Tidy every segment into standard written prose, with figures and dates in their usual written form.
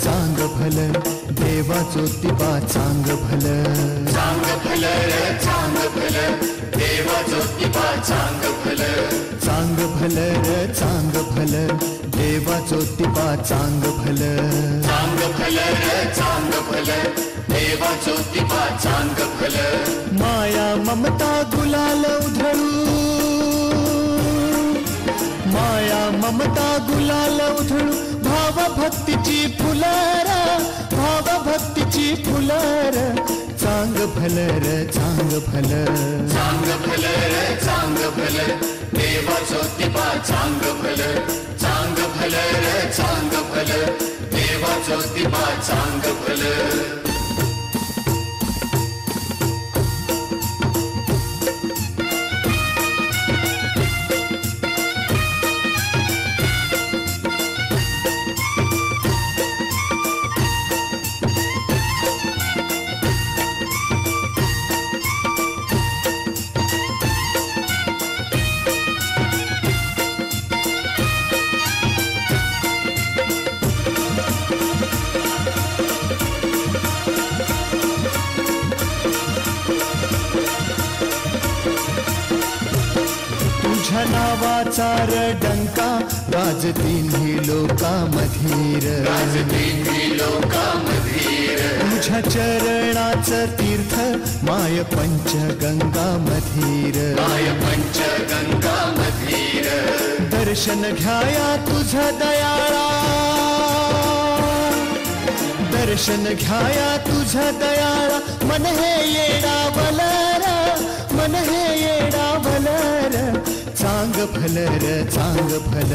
चांग भल देवा ज्योतिबा चांग भल चांग भल चांग भल देवा ज्योतिबा चांग भल चांग भल चांग भल देवा ज्योतिबा चांग भल चांग भल चांग भल देवा ज्योतिबा चांग भल माया ममता गुलाल उधळू माया ममता गुलाल उधळू भाव भक्तीची फुलर भाव भक्तीची फुलर चांग भलर चांग भल चांग भल चांग भल देवा ज्योतिबा चांग भल चांग भल चांग भल देवा ज्योतिबा चांग भल तुझ्या नावाचार डंका गाजतीन लोकामधीर राजतीन लोकामधीर तुझ्या चरणाचं तीर्थ माय पंचगंगा मधीर माय पंचगंगा मधीर दर्शन घ्याया तुझा दयाळा दर्शन घ्याया तुझा दयाळा मन हे येडा बलर मन हे येडा बलर चांग भलर चांग भल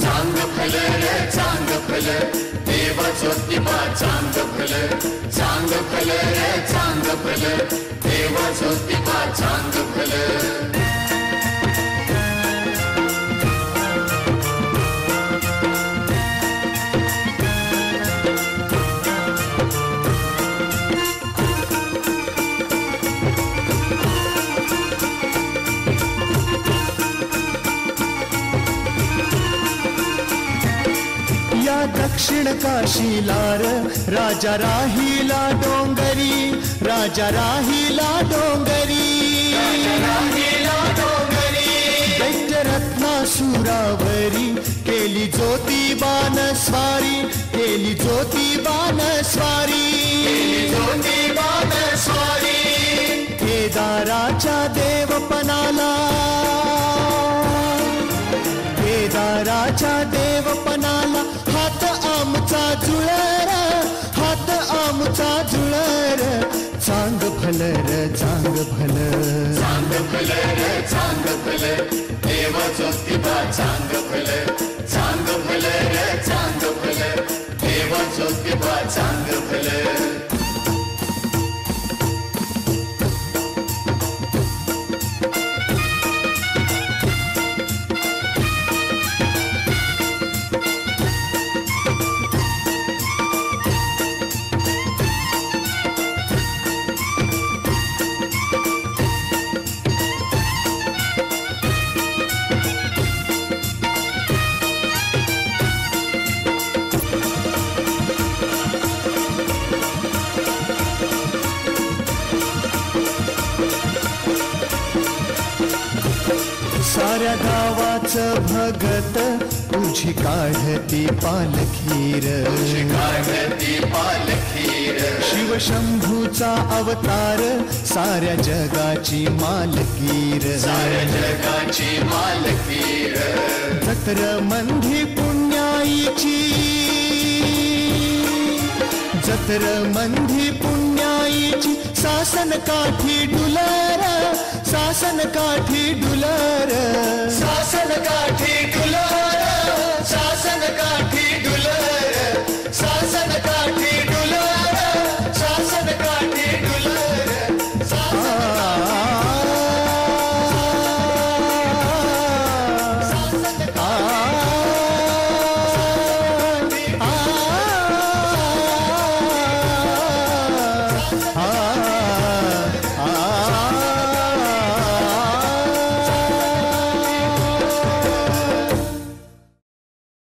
चांग भल चांग भल देवा ज्योतिबा चांग भल चांग भल चांग भल देवा ज्योतिबा चांग भल दक्षिण काशीलार राजा राहिला डोंगरी राजा राहिला डोंगरी दैत्य रत्नासुरावरी केली ज्योतिबान स्वारी केली ज्योतिबान स्वारी ज्योतिबान स्वारी केदाराच्या देवपणाला केदाराच्या देवपणाला हात आमचा जुळर हात आमचा जुळर चांग भलर चांग भल चांग भल चांग भल देवा ज्योतिबा चांग भल चांग भल चांग भल देवा ज्योतिबा चांग भल साऱ्या गावाचं भगत तुझी काढती पालखीर काढती पालखीर शिवशंभूचा अवतार साऱ्या जगाची मालकीर साऱ्या जगाची मालकीर जत्र मंदी पुण्याईची जत्र मंदी पुण्याईची सासन काठी डुलर सासन काठी डुलर सासन काठी डुलर सासन काठी